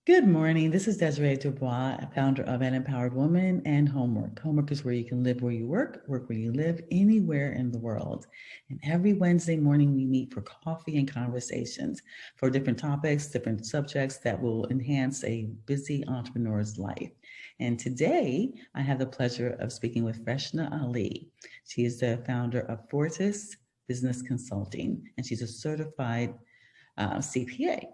Good morning. This is Desiree Dubois, founder of An Empowered Woman and Homework. Homework is where you can live where you work, work where you live, anywhere in the world. And every Wednesday morning, we meet for coffee and conversations for different topics, different subjects that will enhance a busy entrepreneur's life. And today, I have the pleasure of speaking with Freshta Ali. She is the founder of Fortis Business Consulting, and she's a certified CPA.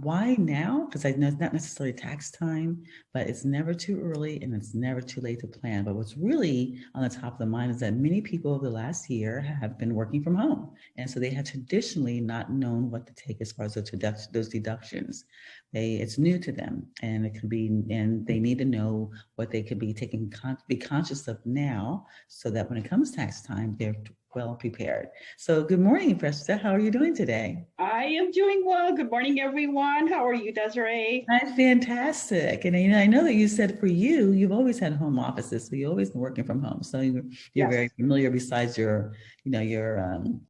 Why now? Because I know it's not necessarily tax time, but it's never too early and it's never too late to plan. But what's really on the top of the mind is that many people over the last year have been working from home. And so they have traditionally not known what to take as far as those deductions. It's new to them and it could be, and they need to know what they could be taking, be conscious of now so that when it comes tax time, they're well prepared. So good morning, Freshta. How are you doing today? I am doing well. Good morning, everyone. How are you, Desiree? That's fantastic. And I know that you said for you, you've always had home offices, so you've always been working from home. So you're very Yes. familiar besides your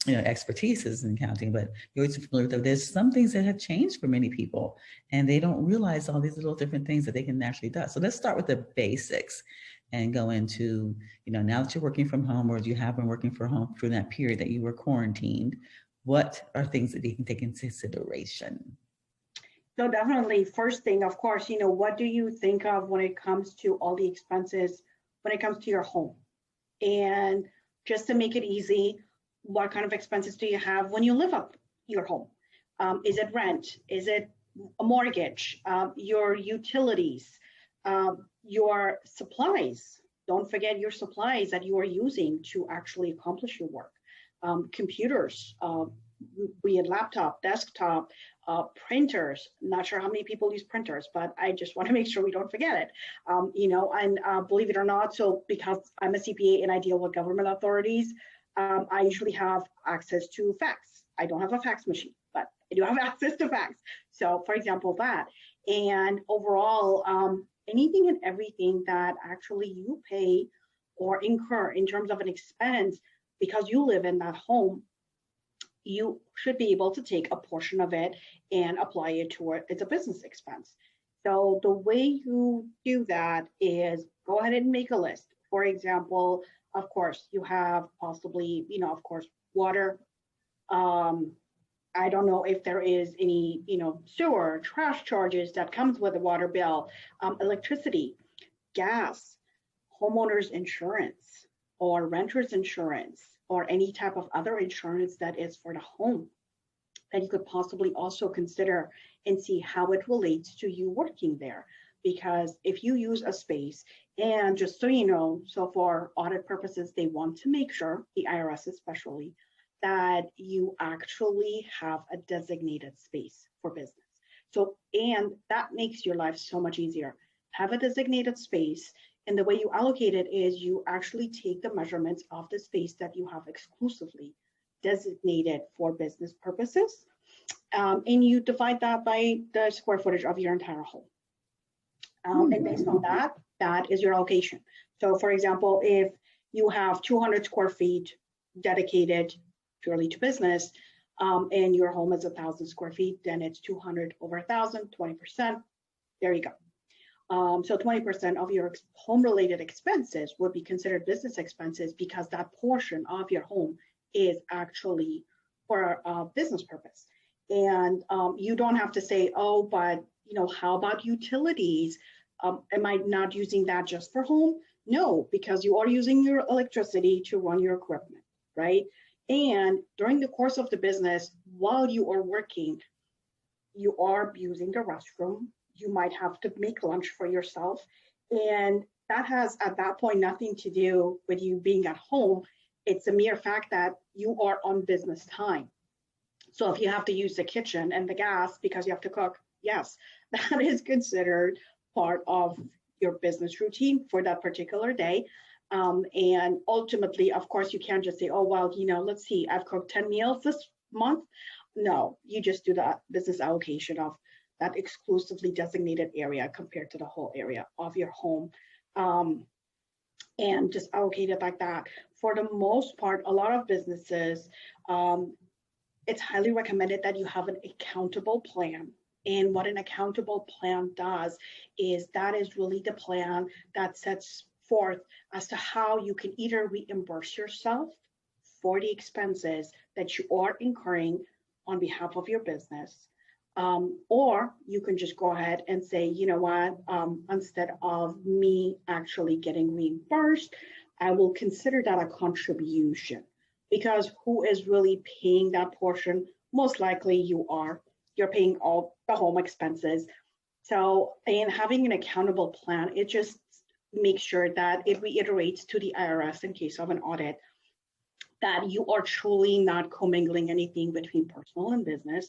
expertise is in accounting, but you're always familiar with that. There's some things that have changed for many people and they don't realize all these little different things that they can actually do. So let's start with the basics and go into, now that you're working from home or you have been working from home through that period that you were quarantined, what are things that you can take into consideration? So definitely, first thing, of course, what do you think of when it comes to all the expenses when it comes to your home? And just to make it easy, what kind of expenses do you have when you live up your home? Is it rent? Is it a mortgage? Your utilities? Your supplies? Don't forget your supplies that you are using to actually accomplish your work. Computers, be it laptop, desktop, printers. Not sure how many people use printers, but I just want to make sure we don't forget it. And believe it or not, so because I'm a CPA and I deal with government authorities, I usually have access to fax. I don't have a fax machine, but I do have access to fax. So, for example, that. And overall, anything and everything that actually you pay or incur in terms of an expense because you live in that home, you should be able to take a portion of it and apply it toward it's a business expense. So the way you do that is go ahead and make a list. For example, of course, you have possibly, of course, water. Um, I don't know if there is any, sewer, trash charges that comes with a water bill, electricity, gas, homeowners insurance, or renters insurance, or any type of other insurance that is for the home that you could possibly also consider and see how it relates to you working there. Because if you use a space, and just so you know, so for audit purposes, they want to make sure, the IRS especially, that you actually have a designated space for business. So, and that makes your life so much easier. Have a designated space, and the way you allocate it is you actually take the measurements of the space that you have exclusively designated for business purposes, and you divide that by the square footage of your entire home. And based on that, that is your allocation. So for example, if you have 200 square feet dedicated purely to business, and your home is 1,000 square feet, then it's 200 over 1,000, 20%. There you go. So 20% of your home-related expenses would be considered business expenses because that portion of your home is actually for a business purpose. And you don't have to say, oh, but how about utilities? Am I not using that just for home? No, because you are using your electricity to run your equipment, right? And during the course of the business, while you are working, you are using the restroom. You might have to make lunch for yourself. And that has, at that point, nothing to do with you being at home. It's a mere fact that you are on business time. So if you have to use the kitchen and the gas because you have to cook, yes, that is considered part of your business routine for that particular day. And ultimately, of course, you can't just say, oh, well, let's see, I've cooked 10 meals this month. No, you just do that business allocation of that exclusively designated area compared to the whole area of your home. And just allocate it like that. For the most part, a lot of businesses, it's highly recommended that you have an accountable plan And what an accountable plan does is that is really the plan that sets forth as to how you can either reimburse yourself for the expenses that you are incurring on behalf of your business. Or you can just go ahead and say, you know what, instead of me actually getting reimbursed, I will consider that a contribution, because who is really paying that portion? Most likely you are. You're paying all the home expenses. So, and having an accountable plan, it just makes sure that it reiterates to the IRS in case of an audit that you are truly not commingling anything between personal and business.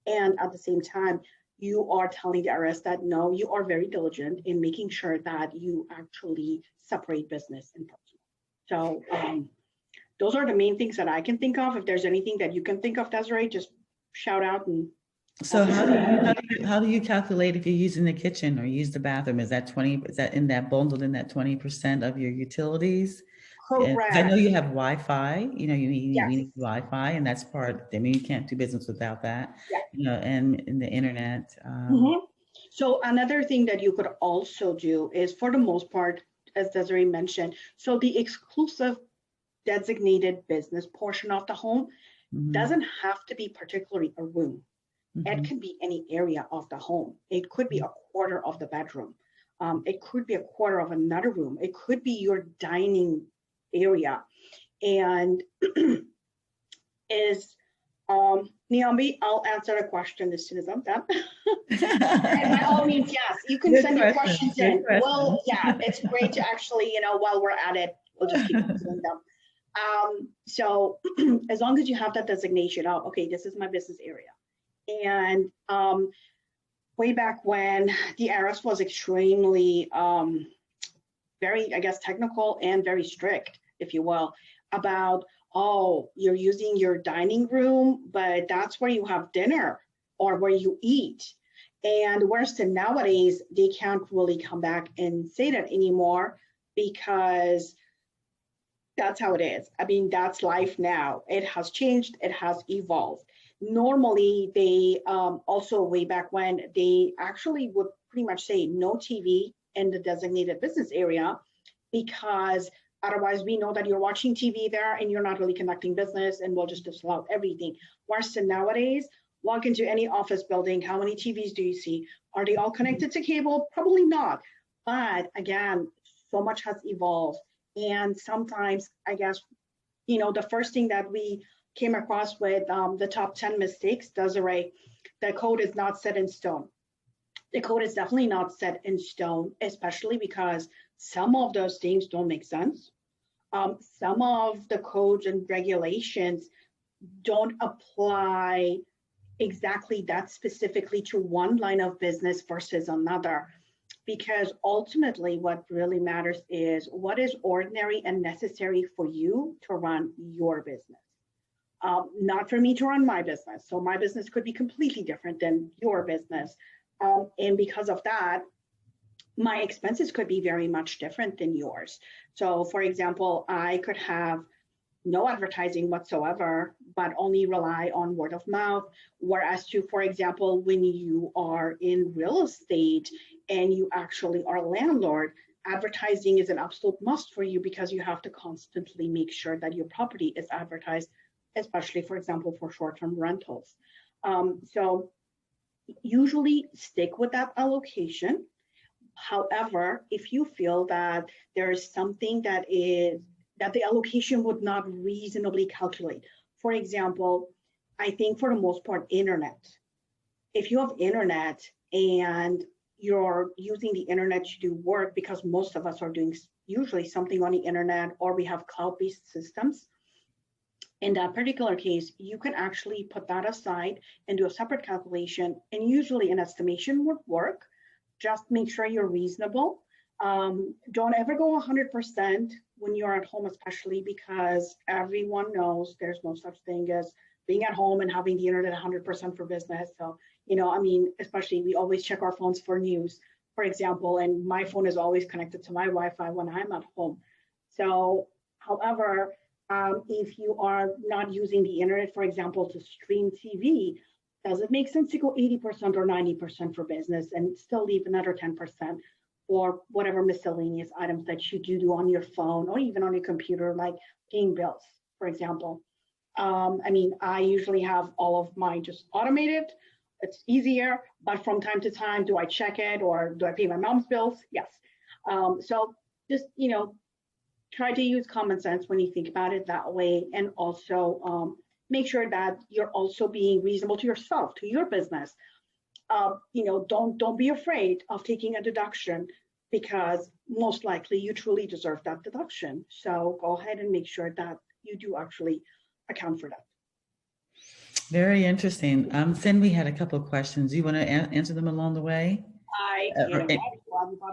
And at the same time, you are telling the IRS that no, you are very diligent in making sure that you actually separate business and personal. So those are the main things that I can think of. If there's anything that you can think of, Desiree, just shout out. And So how do you calculate if you're using the kitchen or use the bathroom? Is that 20, is that in that bundled in that 20% of your utilities? And I know correct. you have Wi-Fi, you know, we Yes. need Wi-Fi, and that's part, I mean, you can't do business without that, Yeah. you know, and in the internet. Mhm. So another thing that you could also do is, for the most part, as Desiree mentioned, so the exclusive designated business portion of the home Mhm, doesn't have to be particularly a room. It mhm, can be any area of the home. It could be a quarter of the bedroom. It could be a quarter of another room. It could be your dining area. And is Niambi, I'll answer the question as soon as I'm done. And by all mhm. means, yes, you can Good send your question, questions good in. Well, question. yeah, it's great to actually, while we're at it, we'll just keep answering them. So as long as you have that designation of, okay, this is my business area. And way back when the IRS was extremely, very, I guess, technical and very strict, if you will, about, oh, you're using your dining room, but that's where you have dinner or where you eat. And whereas nowadays, they can't really come back and say that anymore, because that's how it is. I mean, that's life now. It has changed, it has evolved. Normally, they also, way back when, they actually would pretty much say no TV in the designated business area, because otherwise we know that you're watching TV there and you're not really conducting business, and we'll just disallow everything. Whereas nowadays, walk into any office building, how many TVs do you see? Are they all connected to cable? Probably not. But again, so much has evolved. And sometimes, I guess, the first thing that we came across with the top 10 mistakes, Desiree, the code is not set in stone. The code is definitely not set in stone, especially because some of those things don't make sense. Some of the codes and regulations don't apply exactly that specifically to one line of business versus another, because ultimately what really matters is what is ordinary and necessary for you to run your business. Not for me to run my business. So my business could be completely different than your business. And because of that, my expenses could be very much different than yours. So, for example, I could have no advertising whatsoever, but only rely on word of mouth. Whereas to, for example, when you are in real estate and you actually are a landlord, advertising is an absolute must for you, because you have to constantly make sure that your property is advertised, especially, for example, for short-term rentals. So usually stick with that allocation. However, if you feel that there is something that the allocation would not reasonably calculate, for example, I think for the most part, internet. If you have internet and you're using the internet to do work, because most of us are doing usually something on the internet, or we have cloud-based systems, in that particular case, you can actually put that aside and do a separate calculation. And usually an estimation would work. Just make sure you're reasonable. Don't ever go 100% when you're at home, especially because everyone knows there's no such thing as being at home and having the internet 100% for business. So, I mean, especially we always check our phones for news, for example, and my phone is always connected to my Wi-Fi when I'm at home. So, however, if you are not using the internet, for example, to stream TV, Does it make sense to go 80% or 90% for business and still leave another 10% for whatever miscellaneous items that you do on your phone or even on your computer, like paying bills, for example? I mean, I usually have all of mine just automated. It's easier, but from time to time, do I check it or do I pay my mom's bills? Yes. So just, try to use common sense when you think about it that way. And also make sure that you're also being reasonable to yourself, to your business. Don't be afraid of taking a deduction because most likely you truly deserve that deduction. So go ahead and make sure that you do actually account for that. Very interesting. Sin, we had a couple of questions. Do you want to answer them along the way? I Or, can.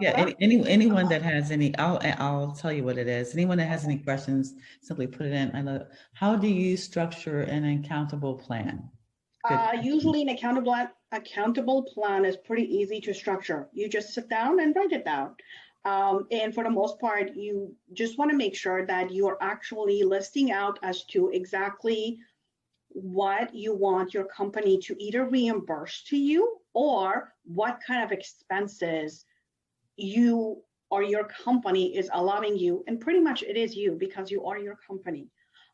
yeah, anyone that has any, I'll tell you what it is. Anyone that has any questions, simply put it in. I love. How do you structure an accountable plan? Usually, an accountable plan is pretty easy to structure. You just sit down and write it down. And for the most part, you just want to make sure that you are actually listing out as to exactly what you want your company to either reimburse to you or what kind of expenses you or your company is allowing you. And pretty much it is you because you are your company.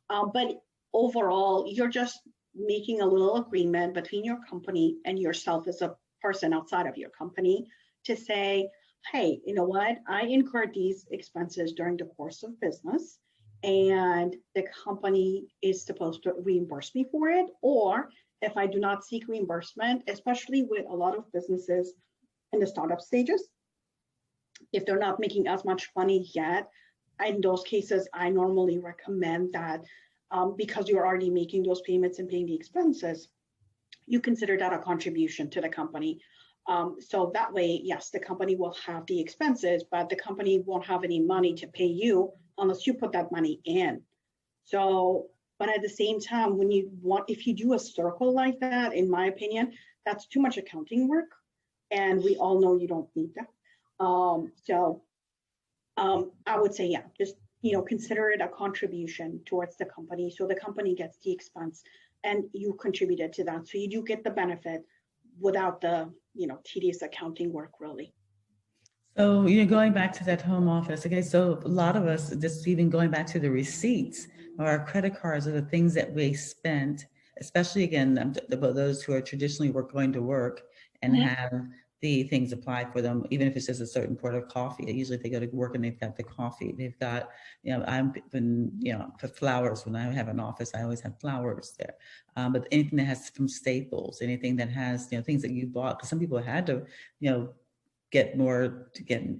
But overall, you're just making a little agreement between your company and yourself as a person outside of your company to say, hey, you know what? I incurred these expenses during the course of business and the company is supposed to reimburse me for it. Or if I do not seek reimbursement, especially with a lot of businesses in the startup stages, if they're not making as much money yet, in those cases, I normally recommend that because you're already making those payments and paying the expenses, you consider that a contribution to the company. So that way, yes, the company will have the expenses, but the company won't have any money to pay you unless you put that money in. So, but at the same time, if you do a circle like that, in my opinion, that's too much accounting work. And we all know you don't need that. I would say, yeah, just, consider it a contribution towards the company. So the company gets the expense and you contributed to that. So you do get the benefit without the, tedious accounting work really. So, going back to that home office, okay, so a lot of us, just even going back to the receipts or our credit cards are the things that we spent, especially again, those who are traditionally going to work and have the things applied for them, even if it's just a certain part of coffee. Usually they go to work and they've got the coffee. They've got, I've been, for flowers, when I have an office, I always have flowers there. But anything that has from Staples, anything that has, things that you bought, because some people had to, get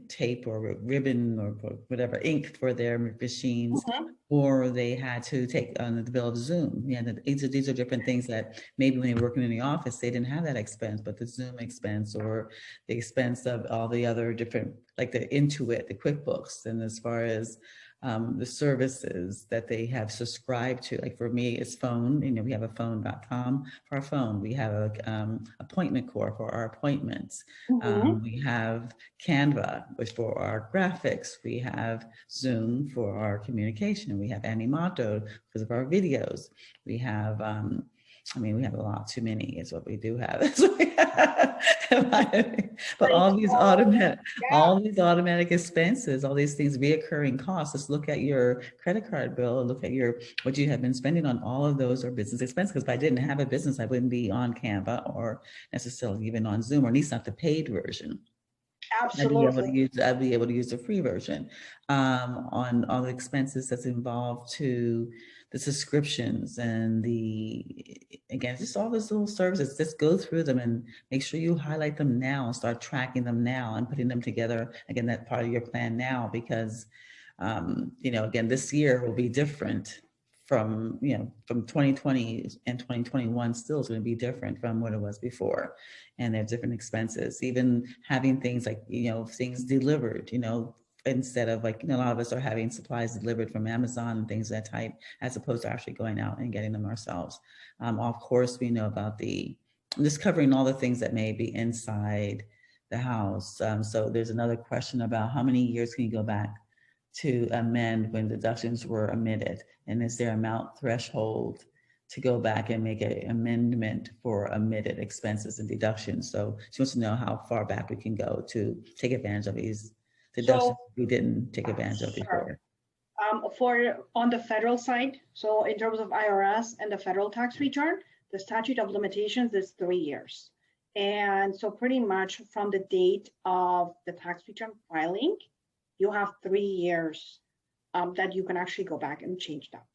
tape or ribbon or whatever ink for their machines, or they had to take on the bill of Zoom. These are different things that maybe when they were working in the office, they didn't have that expense, but the Zoom expense or the expense of all the other different, like the Intuit, the QuickBooks, and as far as the services that they have subscribed to. Like for me, it's phone. We have a phone.com for our phone. We have a appointment core for our appointments. We have Canva, which for our graphics. We have Zoom for our communication. We have Animato because of our videos. We have we have a lot too many is what we do have. But all these automatic expenses, all these things, reoccurring costs, just look at your credit card bill, look at what you have been spending on. All of those are business expenses. Because if I didn't have a business, I wouldn't be on Canva or necessarily even on Zoom, or at least not the paid version. Absolutely. I'd be able to use the free version on all the expenses that's involved to the subscriptions and again, just all those little services. Just go through them and make sure you highlight them now and start tracking them now and putting them together. Again, that part of your plan now, because again, this year will be different from 2020 and 2021 still is going to be different from what it was before. And there are different expenses, even having things like, things delivered, instead of like, a lot of us are having supplies delivered from Amazon and things of that type, as opposed to actually going out and getting them ourselves. Of course, we know about just covering all the things that may be inside the house. So there's another question about how many years can you go back to amend when deductions were omitted, and is there amount threshold to go back and make an amendment for omitted expenses and deductions. So she wants to know how far back we can go to take advantage of these deductions So, we didn't take advantage of sure. before. For on the federal side, so in terms of IRS and the federal tax return, the statute of limitations is 3 years. And so pretty much from the date of the tax return filing, you have 3 years that you can actually go back and change that.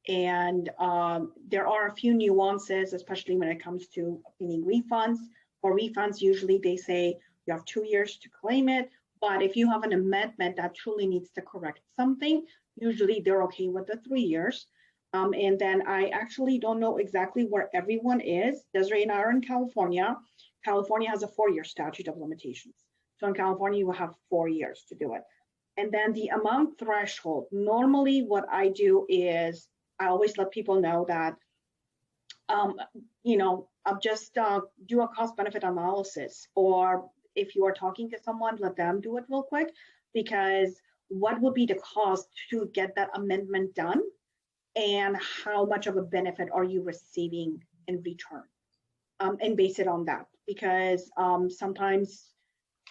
And there are a few nuances, especially when it comes to obtaining refunds. For refunds, usually they say you have 2 years to claim it. But if you have an amendment that truly needs to correct something, usually they're okay with the 3 years. And then I actually don't know exactly where everyone is. Desiree and I are in California. California has a 4-year statute of limitations. So in California, you will have 4 years to do it. And then the amount threshold, normally what I do is I always let people know that, I'll just do a cost benefit analysis, or if you are talking to someone, let them do it real quick, because what would be the cost to get that amendment done, and how much of a benefit are you receiving in return, and base it on that, because sometimes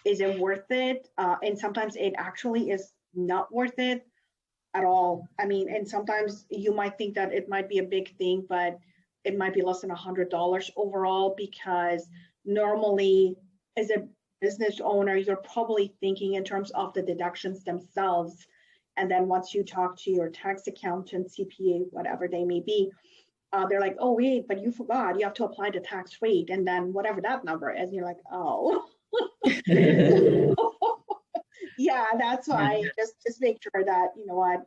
is it worth it, and sometimes it actually is not worth it at all. I mean, and sometimes you might think that it might be a big thing, but it might be less than $100 overall, because normally as a business owner, you're probably thinking in terms of the deductions themselves. And then once you talk to your tax accountant, CPA, whatever they may be, they're like, oh, wait, but you forgot, you have to apply the tax rate. And then whatever that number is, and you're like, oh. Yeah, that's why just make sure that, you know what,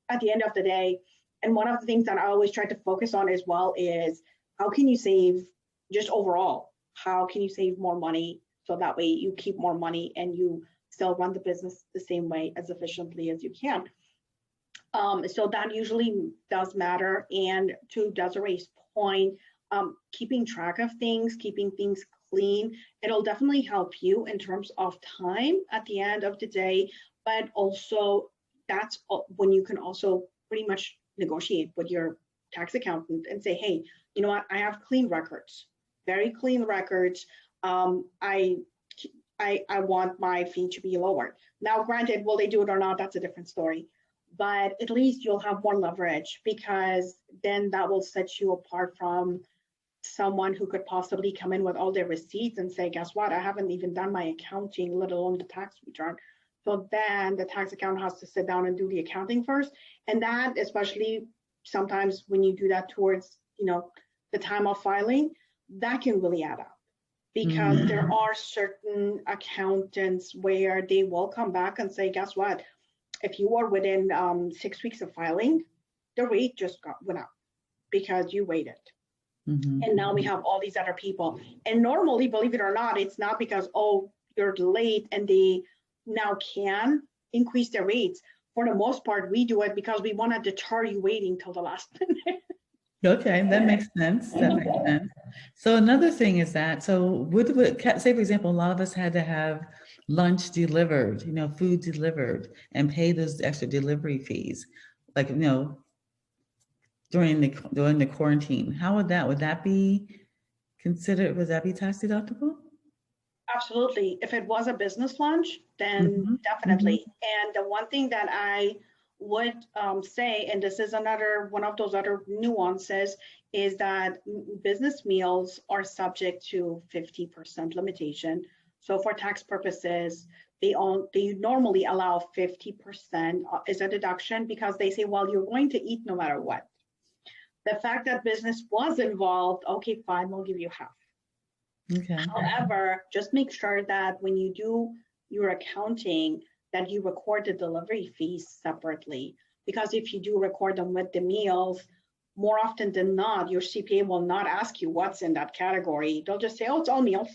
at the end of the day, and one of the things that I always try to focus on as well is how can you save just overall? How can you save more money so that way you keep more money and you still run the business the same way as efficiently as you can? So that usually does matter. And to Desiree's point, keeping track of things, keeping things clean, it'll definitely help you in terms of time at the end of the day, but also that's when you can also pretty much negotiate with your tax accountant and say, hey, you know what, I have clean records, very clean records. I want my fee to be lower. Now, granted, will they do it or not? That's a different story. But at least you'll have more leverage, because then that will set you apart from someone who could possibly come in with all their receipts and say, guess what, I haven't even done my accounting, let alone the tax return. So then the tax accountant has to sit down and do the accounting first. And that, especially sometimes when you do that towards, the time of filing, that can really add up, because there are certain accountants where they will come back and say, guess what, if you are within 6 weeks of filing, the rate just went up because you waited. And now we have all these other people. And normally, believe it or not, it's not because, oh, you're late and they now can increase their rates. For the most part, we do it because we want to deter you waiting till the last minute. Okay, that makes sense. That makes sense. So another thing is that, so say, for example, a lot of us had to have lunch delivered, food delivered, and pay those extra delivery fees, like, during the quarantine. How would that be considered? Would that be tax deductible? Absolutely. If it was a business lunch, then definitely. And the one thing that I would say, and this is another one of those other nuances, is that business meals are subject to 50% limitation. So for tax purposes, they normally allow 50% as a deduction, because they say, well, you're going to eat no matter what. The fact that business was involved, okay, fine, we'll give you half. Okay. However, just make sure that when you do your accounting, that you record the delivery fees separately. Because if you do record them with the meals, more often than not, your CPA will not ask you what's in that category. They'll just say, oh, it's all meals.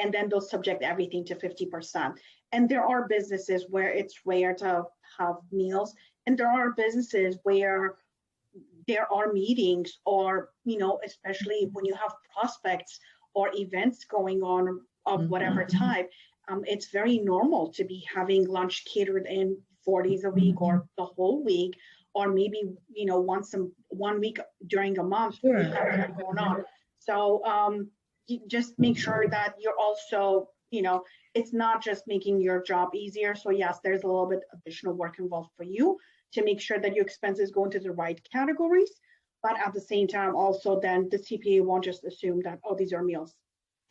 And then they'll subject everything to 50%. And there are businesses where it's rare to have meals. And there are businesses where there are meetings, or, especially when you have prospects or events going on of whatever type, it's very normal to be having lunch catered in 4 days a week or the whole week, or maybe, one week during a month we Sure. have that going on. So you just make sure that you're also, it's not just making your job easier. So yes, there's a little bit additional work involved for you to make sure that your expenses go into the right categories. But at the same time, also then the CPA won't just assume that, oh, these are meals,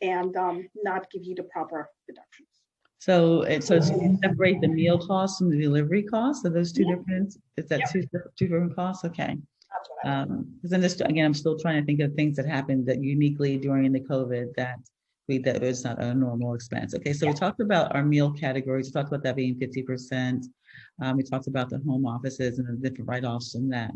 and not give you the proper deductions. So you separate the meal costs from the delivery costs? Are those two Yeah, different, is that yep, two different costs? Okay. that's what I would. Because I'm just, again, I'm still trying to think of things that happened that uniquely during the COVID that was not a normal expense. Okay, so we Yeah. talked about our meal categories. We talked about that being 50%. We talked about the home offices and the different write-offs from that.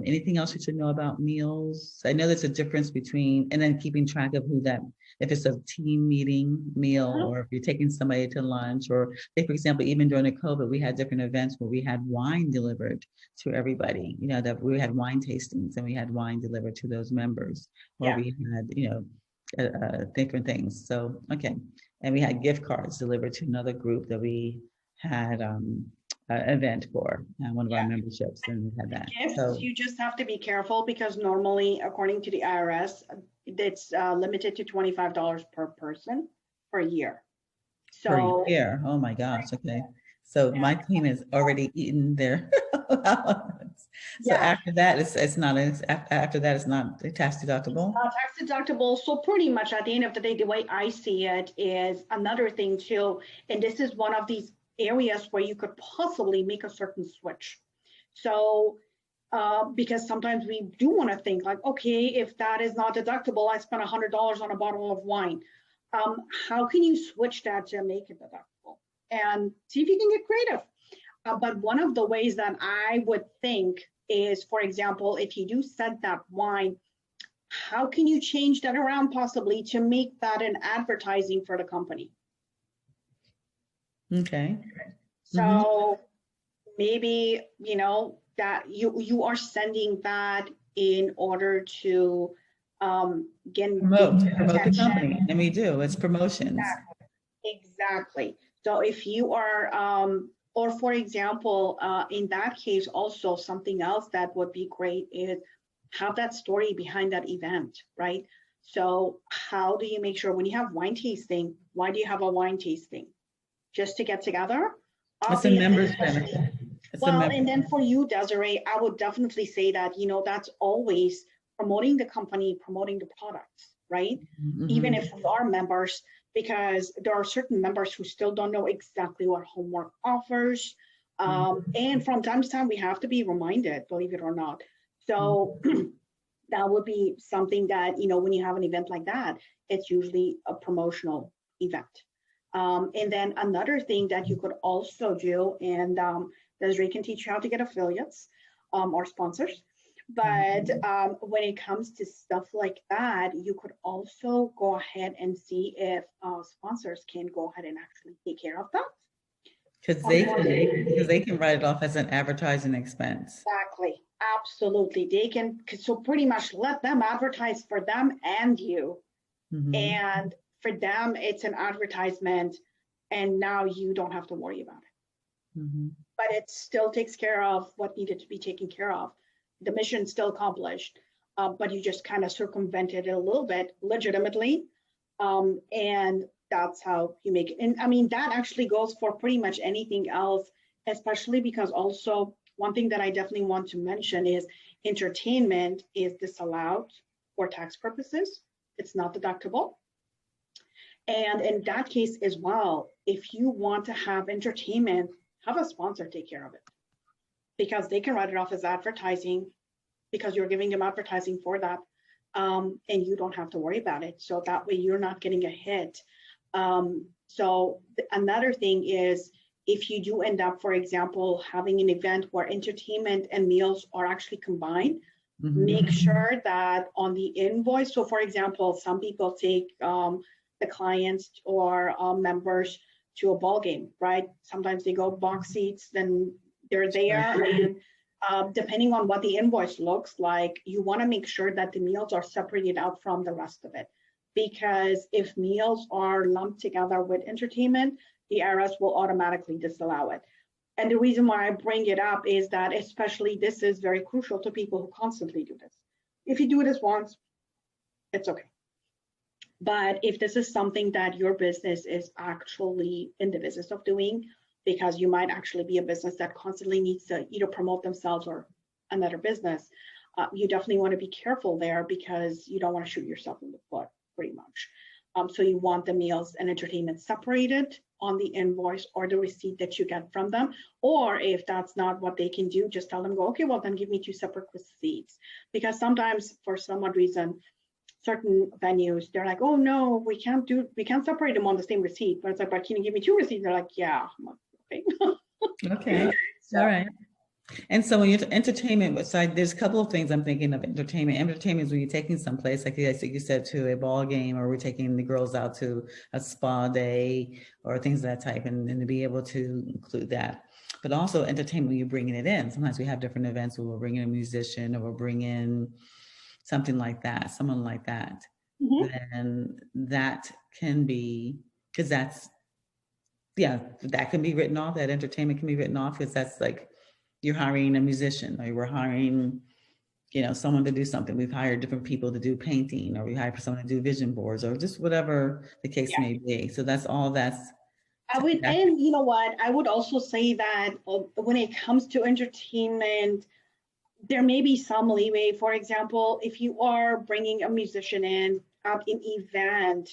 Anything else you should know about meals? I know there's a difference between, and then keeping track of who that, if it's a team meeting meal, Uh-huh. or if you're taking somebody to lunch, or say, for example, even during the COVID, we had different events where we had wine delivered to everybody, that we had wine tastings and we had wine delivered to those members, or Yeah. we had, different things. So, okay. And we had gift cards delivered to another group that we had an event for one of our Yeah. memberships, and we had The that. gifts, So you just have to be careful because normally, according to the IRS, it's limited to $25 per person per year. per So, year, oh my gosh, okay. So my team has already eaten their allowance. So yeah, after that, it's not, after that, it's not tax deductible? tax deductible. So pretty much at the end of the day, the way I see it is another thing too, and this is one of these areas where you could possibly make a certain switch. So because sometimes we do want to think like, okay, if that is not deductible, I spent $100 on a bottle of wine. How can you switch that to make it deductible? And see if you can get creative. But one of the ways that I would think is, for example, if you do set that wine, how can you change that around possibly to make that an advertising for the company? Okay. Mhm. So maybe, that you are sending that in order to gain Promote the attention. company, and we do, it's promotions. Exactly. So if you are, or for example, in that case, also something else that would be great is have that story behind that event, right? So how do you make sure when you have wine tasting, why do you have a wine tasting? Just to get together? It's a Obviously, members especially. benefit. It's a Well, member. and then for you, Desiree, I would definitely say that, that's always promoting the company, promoting the products, right? Even Mhm. if we are members, because there are certain members who still don't know exactly what homework offers. And from time to time, we have to be reminded, believe it or not. So that would be something that, when you have an event like that, it's usually a promotional event. And then another thing that you could also do, and Desiree can teach you how to get affiliates or sponsors. But when it comes to stuff like that, you could also go ahead and see if sponsors can go ahead and actually take care of that. Because they can write it off as an advertising expense. Exactly. Absolutely. They can, so pretty much let them advertise for them and you. Mhm. And for them, it's an advertisement, and now you don't have to worry about it. Mhm. But it still takes care of what needed to be taken care of. The mission still accomplished, but you just kind of circumvented it a little bit legitimately. And that's how you make it. And I mean, that actually goes for pretty much anything else, especially because also one thing that I definitely want to mention is entertainment is disallowed for tax purposes. It's not deductible. And in that case as well, if you want to have entertainment, have a sponsor take care of it because they can write it off as advertising because you're giving them advertising for that. And you don't have to worry about it. So that way you're not getting a hit. Another thing is if you do end up, for example, having an event where entertainment and meals are actually combined, make Mhm. sure that on the invoice, so for example, some people take the clients or members to a ball game, right? Sometimes they go box seats, then they're Sure. there. And depending on what the invoice looks like, you want to make sure that the meals are separated out from the rest of it. Because if meals are lumped together with entertainment, the IRS will automatically disallow it. And the reason why I bring it up is that especially this is very crucial to people who constantly do this. If you do this once, it's okay. But if this is something that your business is actually in the business of doing, because you might actually be a business that constantly needs to either promote themselves or another business, you definitely want to be careful there because you don't want to shoot yourself in the foot pretty much. So you want the meals and entertainment separated on the invoice or the receipt that you get from them. Or if that's not what they can do, just tell them, go, okay, well, then give me 2 separate receipts. Because sometimes for some odd reason, certain venues, they're like, oh no, we can't separate them on the same receipt. But it's like, but can you give me 2 receipts? They're like, yeah. Okay. Okay. So, All right. And so when you're entertainment side, there's a couple of things I'm thinking of entertainment. Entertainment is when you're taking someplace, like you said, to a ball game, or we're taking the girls out to a spa day or things of that type, and to be able to include that. But also entertainment when you're bringing it in. Sometimes we have different events where we'll bring in a musician or we'll bring in something like that, someone like that. mhm. Then that can be, because that's, yeah, that can be written off. That entertainment can be written off because that's like you're hiring a musician or we're hiring, someone to do something. We've hired different people to do painting, or we hired someone to do vision boards, or just whatever the case Yeah. may be. So that's all I would, and you know what? I would also say that when it comes to entertainment, there may be some leeway. For example, if you are bringing a musician in at an event,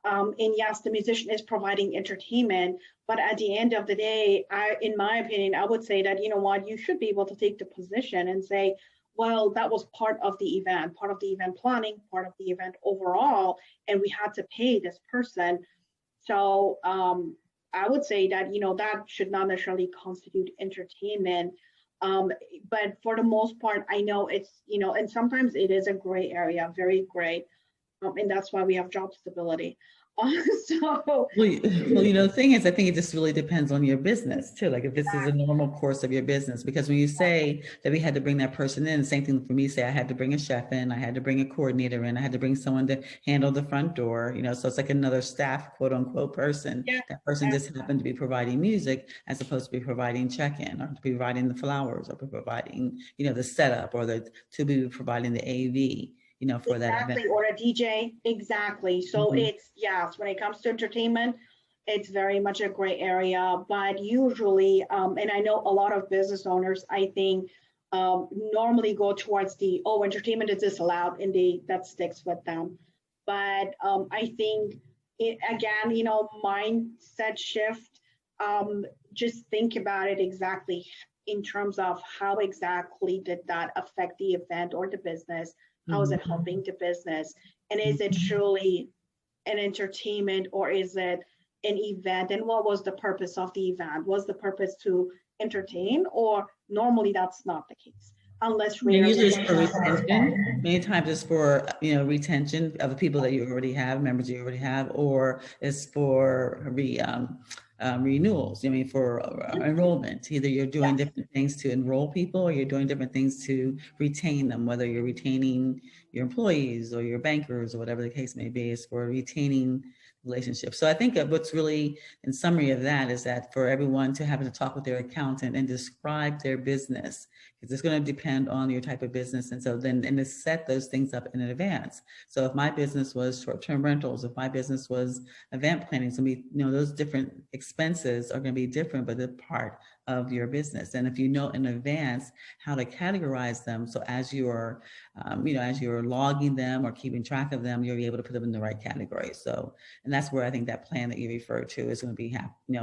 and yes, the musician is providing entertainment, but at the end of the day, in my opinion, I would say that, you know what, you should be able to take the position and say, well, that was part of the event, part of the event planning, part of the event overall, and we had to pay this person. So I would say that, that should not necessarily constitute entertainment. Um, but for the most part, I know it's, and sometimes it is a gray area, very gray. And that's why we have job stability. So The thing is, I think it just really depends on your business too. Like if this is a normal course of your business, because when you say that we had to bring that person in, same thing for me, say I had to bring a chef in, I had to bring a coordinator in, I had to bring someone to handle the front door, so it's like another staff, quote unquote, person. yeah, That person just happened to be providing music as opposed to be providing check-in or to be providing the flowers or providing, the setup or to be providing the AV, for that event. exactly, or a DJ, exactly. So Mhm. it's, yes, when it comes to entertainment, it's very much a gray area. But usually, and I know a lot of business owners, I think, normally go towards the, oh, entertainment is disallowed, and that sticks with them. But I think it again, mindset shift. Just think about it exactly in terms of how exactly did that affect the event or the business. How is it Mhm. helping the business? And is it Mhm. truly an entertainment, or is it an event? And what was the purpose of the event? Was the purpose to entertain, or normally that's not the case, unless And rarely. usually it's for retention. Many times it's for, retention of the people that you already have, members you already have, or it's for renewals. I mean, for enrollment. Either you're doing Yes. different things to enroll people, or you're doing different things to retain them, whether you're retaining your employees or your bankers or whatever the case may be, is for retaining relationships. So I think that what's really in summary of that is that for everyone to have to talk with their accountant and describe their business, because it's going to depend on your type of business. And so then, and to set those things up in advance. So if my business was short-term rentals, if my business was event planning, so those different expenses are going to be different, but they're part of your business. And if you know in advance how to categorize them, so as you're logging them or keeping track of them, you'll be able to put them in the right category. So, and that's where I think that plan that you referred to is going to be,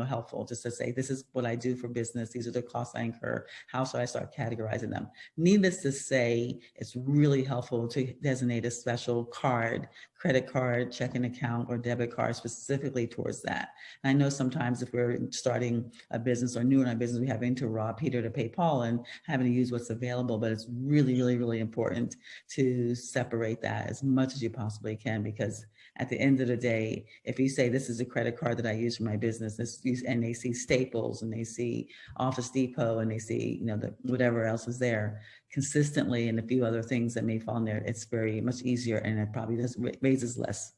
helpful, just to say, this is what I do for business. These are the costs I incur. How should I start categorizing them? Needless to say, it's really helpful to designate a special card, credit card, checking account, or debit card specifically towards that. And I know sometimes if we're starting a business or new in our business, we having to rob Peter to pay Paul and having to use what's available, but it's really, really, really important to separate that as much as you possibly can, because at the end of the day, if you say this is a credit card that I use for my business, and they see Staples and they see Office Depot and they see, whatever else is there consistently, and a few other things that may fall in there, it's very much easier, and it probably raises less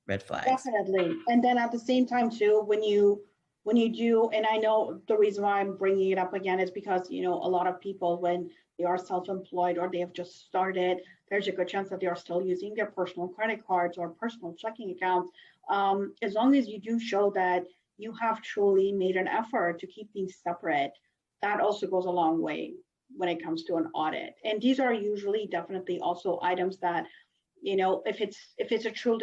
red flags. Definitely. And then at the same time too, when you when you do, and I know the reason why I'm bringing it up again is because, a lot of people, when they are self-employed or they have just started, there's a good chance that they are still using their personal credit cards or personal checking accounts. As long as you do show that you have truly made an effort to keep things separate, that also goes a long way when it comes to an audit. And these are usually definitely also items that, if it's a true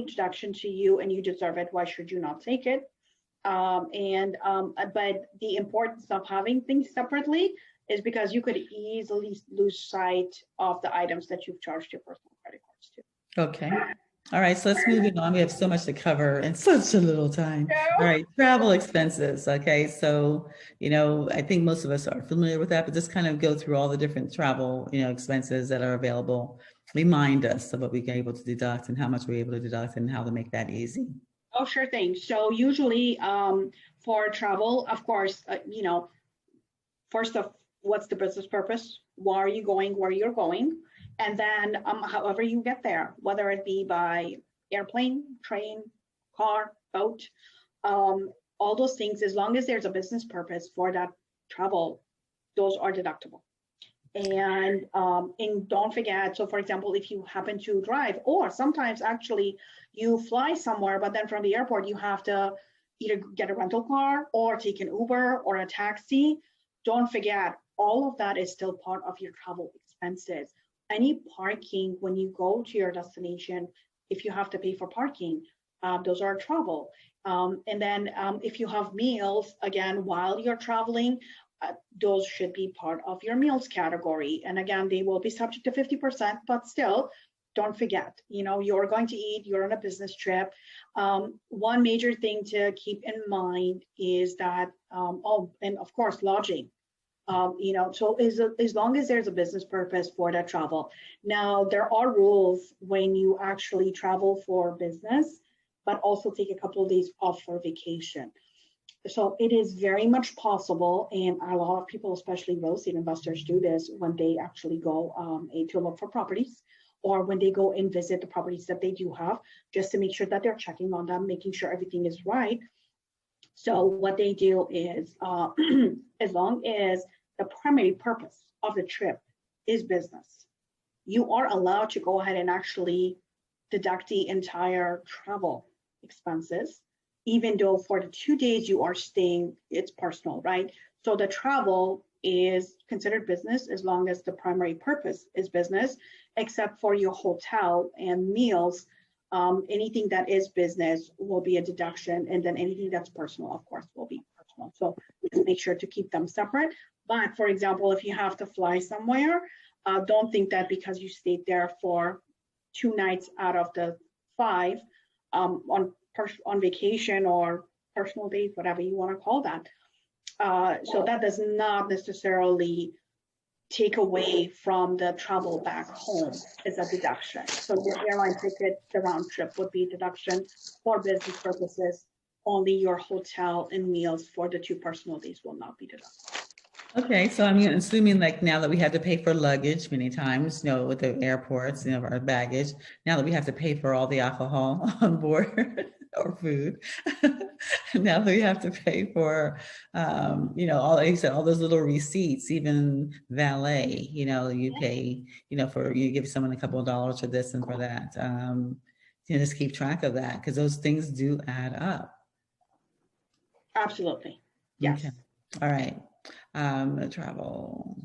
deduction to you and you deserve it, why should you not take it? But the importance of having things separately is because you could easily lose sight of the items that you've charged your personal credit cards to. Okay. All right, so let's move it on. We have so much to cover in such a little time. All right, travel expenses. Okay, so, I think most of us are familiar with that, but just kind of go through all the different travel, expenses that are available. Remind us of what we're able to deduct and how much we're able to deduct and how to make that easy. Oh, sure thing. So usually for travel, of course, first of what's the business purpose? Why are you going where you're going? And then however you get there, whether it be by airplane, train, car, boat, all those things, as long as there's a business purpose for that travel, those are deductible. And don't forget, so for example, if you happen to drive, or sometimes actually you fly somewhere, but then from the airport you have to either get a rental car or take an Uber or a taxi, don't forget, all of that is still part of your travel expenses. Any parking when you go to your destination, if you have to pay for parking, those are travel. And then if you have meals, again, while you're traveling, those should be part of your meals category. And again, they will be subject to 50%, but still, don't forget, you're going to eat, you're on a business trip. One major thing to keep in mind is that, and of course, lodging. So as long as there's a business purpose for that travel. Now, there are rules when you actually travel for business, but also take a couple of days off for vacation. So it is very much possible, and a lot of people, especially real estate investors, do this when they actually go to look for properties, or when they go and visit the properties that they do have, just to make sure that they're checking on them, making sure everything is right. So what they do is, as long as the primary purpose of the trip is business, you are allowed to go ahead and actually deduct the entire travel expenses, even though for the 2 days you are staying, it's personal, right? So the travel is considered business as long as the primary purpose is business, except for your hotel and meals. Anything that is business will be a deduction, and then anything that's personal, of course, will be personal. So just make sure to keep them separate. But for example, if you have to fly somewhere, don't think that because you stayed there for 2 nights out of the 5 on vacation or personal days, whatever you want to call that. So that does not necessarily take away from the travel back home as a deduction. So your airline ticket, the round trip would be a deduction for business purposes. Only your hotel and meals for the 2 personal days will not be deducted. Okay, so I'm assuming like now that we have to pay for luggage many times, with the airports, our baggage, now that we have to pay for all the alcohol on board or food, now that we have to pay for, all, like you said, all those little receipts, even valet, you pay, for, you give someone a couple of dollars for this and for that. Just keep track of that because those things do add up. Absolutely. Yes. Okay. All right. Travel.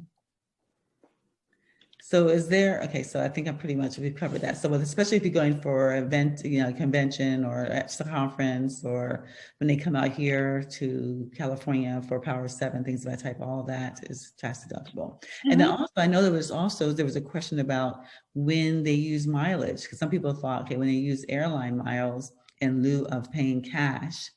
So is there, okay, so I think we've covered that. So especially if you're going for an event, convention or at the conference, or when they come out here to California for Power 7, things of that type, all of that is tax deductible. Mm-hmm. And then also, I know there was a question about when they use mileage, because some people thought, okay, when they use airline miles in lieu of paying cash,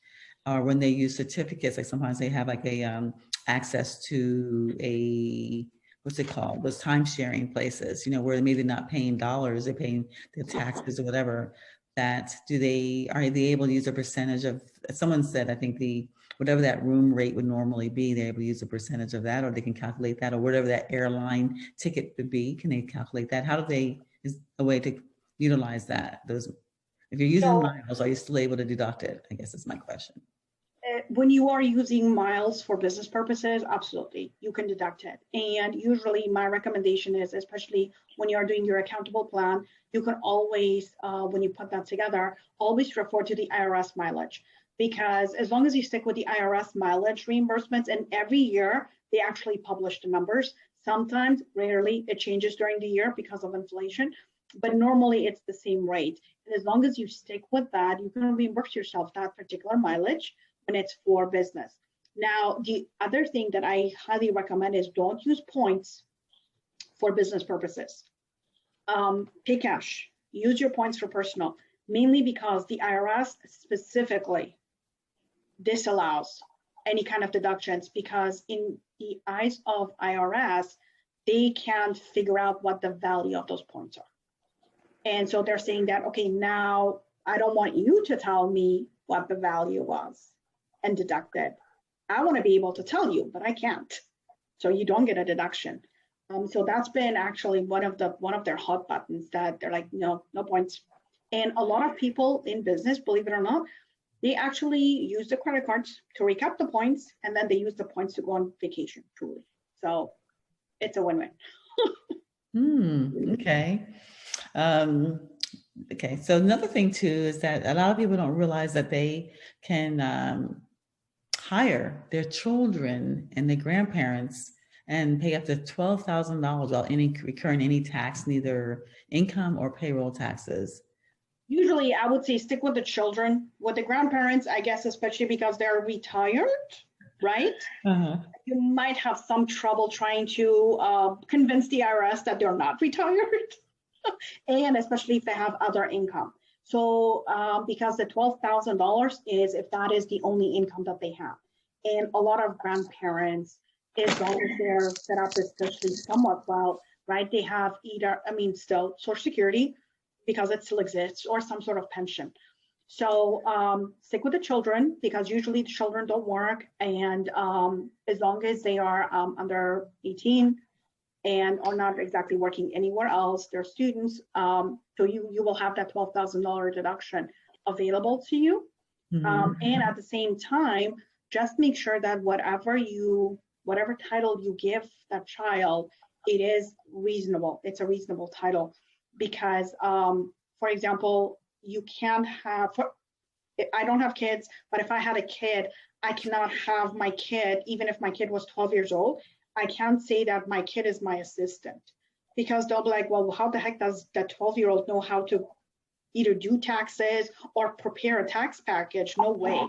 or when they use certificates, like sometimes they have like a access to a, what's it called? Those time-sharing places, where maybe they're not paying dollars, they're paying the taxes or whatever. Are they able to use a percentage of, someone said, I think whatever that room rate would normally be, they're able to use a percentage of that, or they can calculate that, or whatever that airline ticket would be, can they calculate that? Is a way to utilize that? If you're using miles, are you still able to deduct it? I guess is my question. when you are using miles for business purposes, absolutely, you can deduct it. And usually my recommendation is, especially when you are doing your accountable plan, you can always, when you put that together, always refer to the IRS mileage. Because as long as you stick with the IRS mileage reimbursements, and every year they actually publish the numbers, sometimes, rarely, it changes during the year because of inflation, but normally it's the same rate. And as long as you stick with that, you can reimburse yourself that particular mileage when it's for business. Now, the other thing that I highly recommend is don't use points for business purposes. Pay cash, use your points for personal, mainly because the IRS specifically disallows any kind of deductions, because in the eyes of IRS, they can't figure out what the value of those points are. And so they're saying that, okay, now I don't want you to tell me what the value was and deduct it. I want to be able to tell you, but I can't. So you don't get a deduction. So that's been actually one of their hot buttons, that they're like, no points. And a lot of people in business, believe it or not, they actually use the credit cards to recap the points, and then they use the points to go on vacation, truly. So it's a win-win. Okay. Okay. So another thing too is that a lot of people don't realize that they can hire their children and their grandparents and pay up to $12,000 without incurring any tax, neither income or payroll taxes. Usually I would say stick with the children. With the grandparents, I guess, especially because they're retired, right? Uh-huh. You might have some trouble trying to convince the IRS that they're not retired, and especially if they have other income. So because the $12,000 is if that is the only income that they have. And a lot of grandparents, as long as they're set up especially somewhat well, right, they have either, still Social Security, because it still exists, or some sort of pension. So stick with the children, because usually the children don't work, and as long as they are under 18 and are not exactly working anywhere else, they're students, so you will have that $12,000 deduction available to you. And at the same time, just make sure that whatever title you give that child, it is reasonable. It's a reasonable title. Because, for example, you can't have, I don't have kids, but if I had a kid, I cannot have my kid, even if my kid was 12 years old, I can't say that my kid is my assistant, because they'll be like, well, how the heck does that 12-year-old know how to either do taxes or prepare a tax package? No way.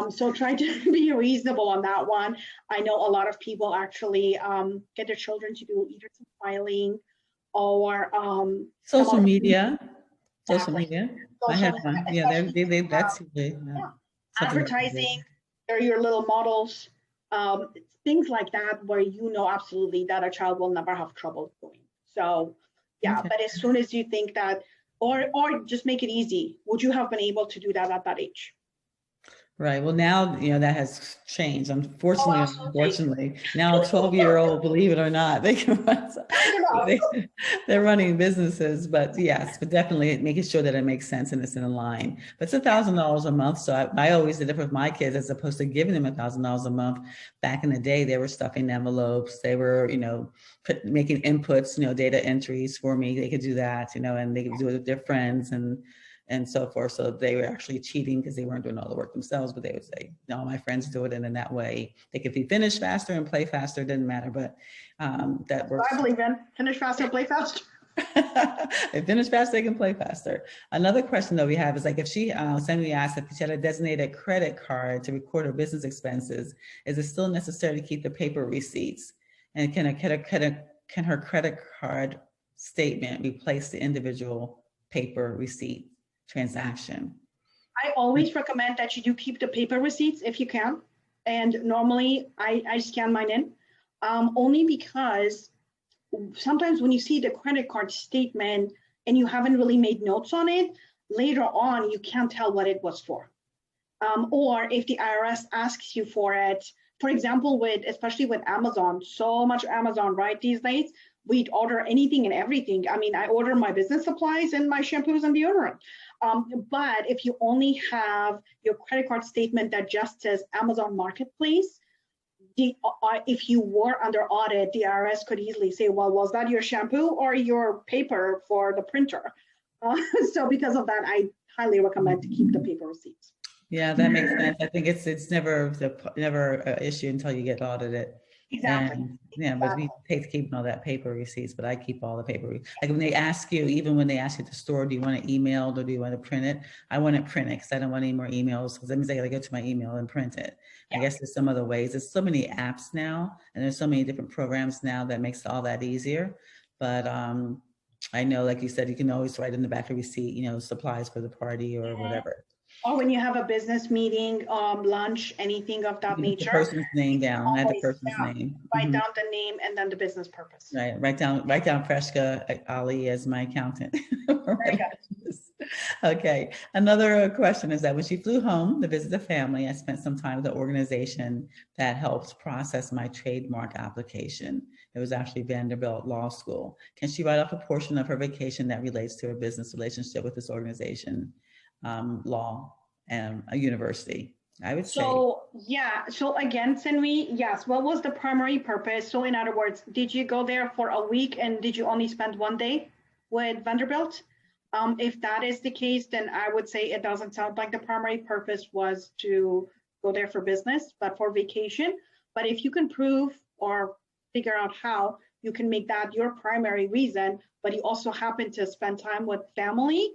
So try to be reasonable on that one. I know a lot of people actually get their children to do either some filing or social media. Exactly. Social media. I have one. Yeah, that's advertising. They're your little models. Things like that, where you know absolutely that a child will never have trouble doing. So yeah, okay. But as soon as you think that, or just make it easy, would you have been able to do that at that age? Right. Well, now, that has changed. Unfortunately, now a 12-year-old, believe it or not, they can run, they're running businesses, but yes, but definitely making sure that it makes sense and it's in line. But it's $1,000 a month. So I always did it with my kids, as opposed to giving them $1,000 a month. Back in the day, they were stuffing envelopes. They were, making inputs, data entries for me. They could do that, and they could do it with their friends and so forth. So they were actually cheating because they weren't doing all the work themselves, but they would say, no, my friends do it. And in that way, they could be finish faster and play faster, didn't matter, but that works. I believe in finish faster, play faster. They finish faster, they can play faster. Another question that we have is, like, if somebody asked if she had a designated credit card to record her business expenses, is it still necessary to keep the paper receipts? And can her credit card statement replace the individual paper receipt transaction? I always recommend that you do keep the paper receipts if you can. And normally I scan mine in, only because sometimes when you see the credit card statement and you haven't really made notes on it, later on you can't tell what it was for. Or if the IRS asks you for it, for example, especially with Amazon, so much Amazon, right, these days, we'd order anything and everything. I mean, I order my business supplies and my shampoos and deodorant. But if you only have your credit card statement that just says Amazon Marketplace, if you were under audit, the IRS could easily say, well, was that your shampoo or your paper for the printer? So because of that, I highly recommend to keep the paper receipts. Yeah, that makes sense. I think it's never an issue until you get audited. Exactly. And yeah, but we Exactly. take keeping all that paper receipts, but I keep all the paper. Like when they ask you, even when they ask you at the store, do you want it emailed or do you want to print it? I want it printed because I don't want any more emails because that means I got to go to my email and print it. I Yeah. guess there's some other ways. There's so many apps now, and there's so many different programs now that makes all that easier. But I know, like you said, you can always write in the back of receipt, supplies for the party or whatever. Or when you have a business meeting, lunch, anything of You that can put the nature, person's name down. Add the always, person's yeah, name. write down the name and then the business purpose. Right. Write down Freshta Ali as my accountant. Very good. Okay. Another question is that when she flew home to visit the family, I spent some time with the organization that helped process my trademark application. It was actually Vanderbilt Law School. Can she write off a portion of her vacation that relates to her business relationship with this organization, law, and a university? I would say. So yeah, so again, Sinvi, yes, what was the primary purpose? So in other words, did you go there for a week and did you only spend 1 day with Vanderbilt? If that is the case, then I would say it doesn't sound like the primary purpose was to go there for business, but for vacation. But if you can prove or figure out how you can make that your primary reason, but you also happen to spend time with family,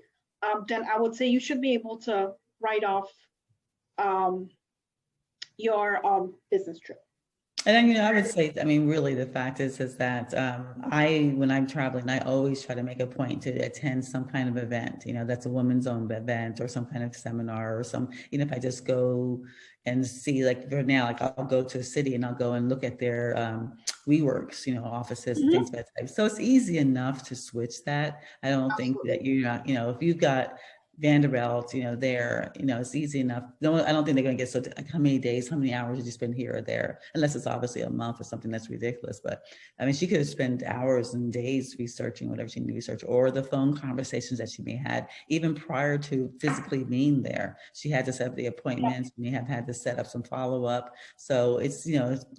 then I would say you should be able to write off um, your business trip. And then, I would say, I mean, really, the fact is that when I'm traveling, I always try to make a point to attend some kind of event, that's a woman's own event or some kind of seminar or if I just go and see, like for now, like I'll go to a city and I'll go and look at their WeWorks, offices and things of that type. So it's easy enough to switch that. I don't think that you're not, if you've got Vanderbilt, there, it's easy enough. No, I don't think they're going to get like how many days, how many hours did you spend here or there, unless it's obviously a month or something that's ridiculous. But I mean, she could have spent hours and days researching whatever she needed to research, or the phone conversations that she may have had even prior to physically being there. She had to set up the appointments, and you have had to set up some follow up. So it's,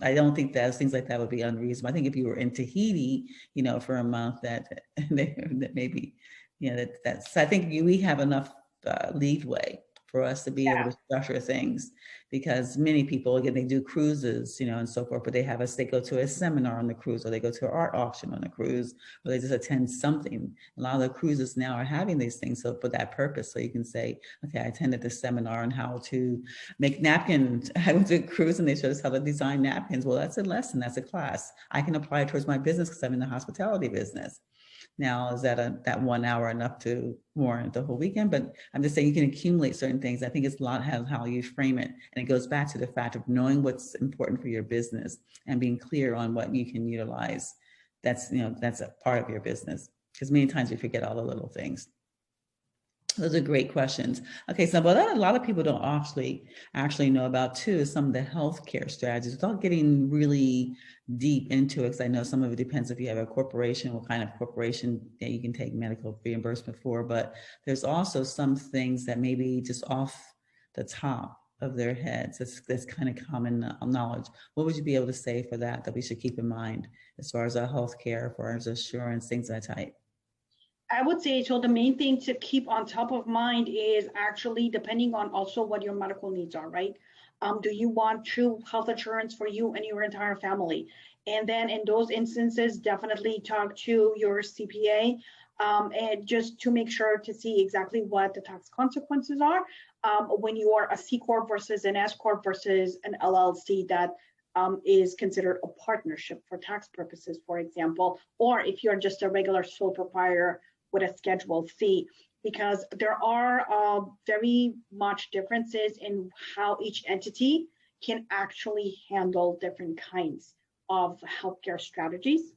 I don't think that things like that would be unreasonable. I think if you were in Tahiti, for a month, that maybe that's. I think we have enough leeway for us to be able to structure things, because many people, again, they do cruises, and so forth, but they go to a seminar on the cruise, or they go to an art auction on the cruise, or they just attend something. A lot of the cruises now are having these things so for that purpose. So you can say, okay, I attended this seminar on how to make napkins. I went to a cruise and they showed us how to design napkins. Well, that's a lesson, that's a class. I can apply it towards my business because I'm in the hospitality business. Now, is that 1 hour enough to warrant the whole weekend? But I'm just saying you can accumulate certain things. I think it's a lot how you frame it. And it goes back to the fact of knowing what's important for your business and being clear on what you can utilize. That's a part of your business, because many times we forget all the little things. Those are great questions. Okay, so what a lot of people don't actually know about too is some of the healthcare strategies. Without getting really deep into it, because I know some of it depends if you have a corporation, what kind of corporation that you can take medical reimbursement for. But there's also some things that maybe just off the top of their heads. That's kind of common knowledge. What would you be able to say for that we should keep in mind as far as our healthcare, as far as assurance, things of that type? I would say, so the main thing to keep on top of mind is actually depending on also what your medical needs are, right? Do you want true health insurance for you and your entire family? And then in those instances, definitely talk to your CPA, and just to make sure to see exactly what the tax consequences are when you are a C Corp versus an S Corp versus an LLC that is considered a partnership for tax purposes, for example, or if you're just a regular sole proprietor with a Schedule C, because there are very much differences in how each entity can actually handle different kinds of healthcare strategies.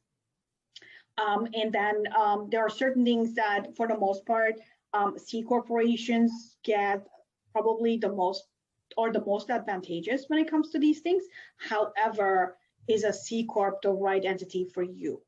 And then there are certain things that, for the most part, C corporations get probably the most advantageous when it comes to these things. However, is a C Corp the right entity for you?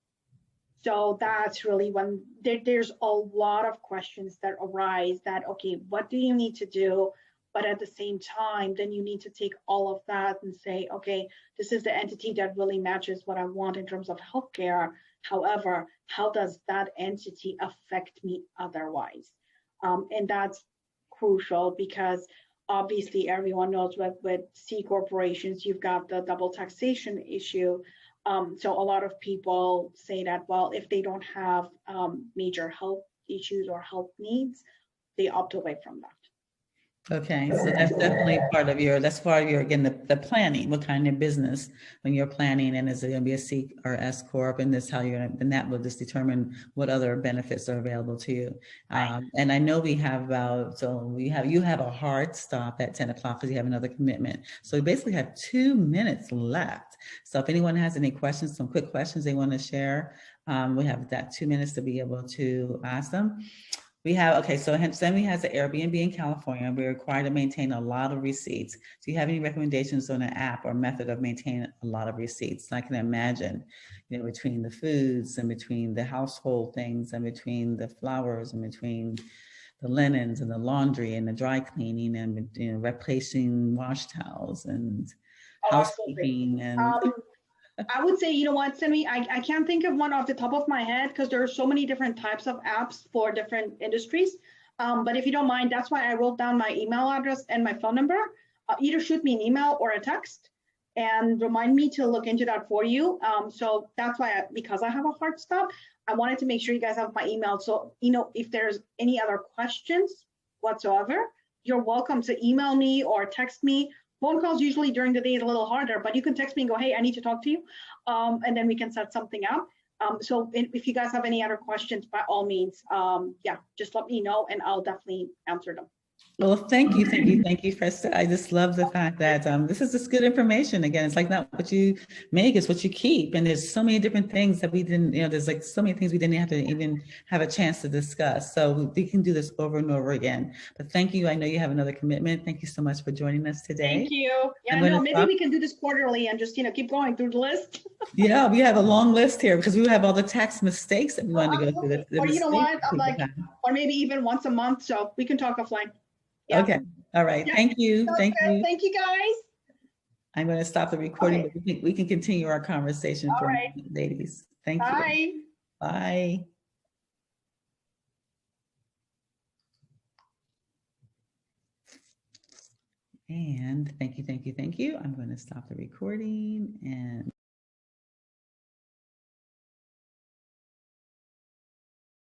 So that's really when there's a lot of questions that arise that, okay, what do you need to do? But at the same time, then you need to take all of that and say, okay, this is the entity that really matches what I want in terms of healthcare. However, how does that entity affect me otherwise? And that's crucial because obviously everyone knows with C corporations, you've got the double taxation issue. So a lot of people say that, well, if they don't have major health issues or health needs, they opt away from that. Okay, so that's definitely that's part of your, again, the planning, what kind of business when you're planning, and is it gonna be a C or S corp, and this how you're gonna, and that will just determine what other benefits are available to you. And I know we have about, you have a hard stop at 10 o'clock because you have another commitment. So we basically have 2 minutes left. So if anyone has any questions, some quick questions they want to share, we have that 2 minutes to be able to ask them. We have, okay, so Sammy has an Airbnb in California. We're required to maintain a lot of receipts. Do you have any recommendations on an app or method of maintaining a lot of receipts? I can imagine, between the foods and between the household things and between the flowers and between the linens and the laundry and the dry cleaning and, replacing wash towels and housekeeping and I would say, you know what, Simi, I can't think of one off the top of my head because there are so many different types of apps for different industries. But if you don't mind, that's why I wrote down my email address and my phone number. Either shoot me an email or a text and remind me to look into that for you. So that's why, because I have a hard stop, I wanted to make sure you guys have my email. So, if there's any other questions whatsoever, you're welcome to email me or text me. Phone calls usually during the day is a little harder, but you can text me and go, hey, I need to talk to you. And then we can set something up. So if you guys have any other questions, by all means, just let me know and I'll definitely answer them. Well, thank you, Freshta. I just love the fact that this is just good information. Again, it's like not what you make, it's what you keep. And there's so many different things that we didn't, there's like so many things we didn't have to even have a chance to discuss. So we can do this over and over again. But thank you. I know you have another commitment. Thank you so much for joining us today. Thank you. Yeah, no, maybe we can do this quarterly and just, keep going through the list. Yeah, we have a long list here because we have all the tax mistakes that we wanted to go through. Or you know what, I'm like, or maybe even once a month. So we can talk offline. Yeah. Okay. All right. Yeah. Thank you. Thank you. Thank you, guys. I'm going to stop the recording, but we can continue our conversation for right. ladies. Thank Bye. you. Bye. And thank you. I'm going to stop the recording and